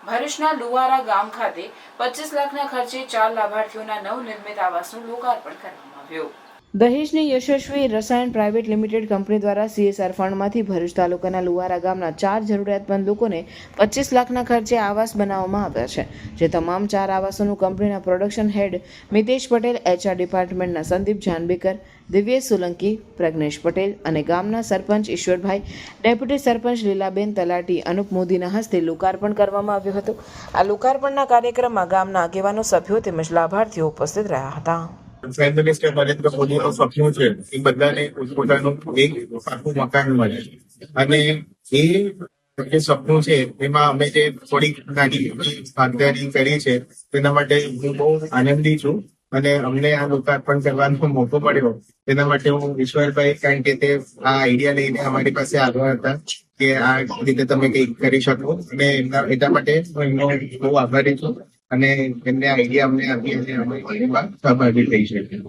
ભરૂચના લુવારા ગામ ખાતે 25 લાખના ખર્ચે 4 લાભાર્થીઓના નવનિર્મિત આવાસનું લોકાર્પણ કરવામાં આવ્યું. દહેજની યશસ્વી રસાયણ પ્રાઇવેટ લિમિટેડ કંપની દ્વારા CSR ફંડમાંથી ભરૂચ તાલુકાના લુવારા ગામના 4 જરૂરિયાતમંદ લોકોને 25 લાખના ખર્ચે આવાસ બનાવવામાં આવ્યા છે. જે તમામ 4 આવાસોનું કંપનીના પ્રોડક્શન હેડ મિતેશ પટેલ, HR ડિપાર્ટમેન્ટના સંદીપ જાનબેકર, દિવ્યેશ સોલંકી, પ્રજ્ઞેશ પટેલ અને ગામના સરપંચ ઈશ્વરભાઈ, ડેપ્યુટી સરપંચ લીલાબેન તલાટી અનુપ મોદીના હસ્તે લોકાર્પણ કરવામાં આવ્યું હતું. આ લોકાર્પણના કાર્યક્રમમાં ગામના આગેવાનો, સભ્યો તેમજ લાભાર્થીઓ ઉપસ્થિત રહ્યા હતા. પ્રાઇમ મિનિસ્ટર નરેન્દ્ર મોદીનું સપનું છે એ બધાને પોતપોતાનું એક પાકું મકાન મળે, અને એ જે સપનું છે એમાં અમે જે થોડીક નાની ભાગીદારી કરી છે તેના માટે હું બહુ આનંદી છું. અને અમને આ લોકાર્પણ કરવાનો મોકો મળ્યો તેના માટે હું ઈશ્વરભાઈ, કારણ કે તે આ આઈડિયા લઈને અમારી પાસે આવ્યા હતા કે આ રીતે તમે કંઈક કરી શકો, અને એટલા માટે હું એમનો બહુ આભારી છું. અને એમને આઈડિયા અમને આપી અને અમે સહભાગી થઈ શકીએ.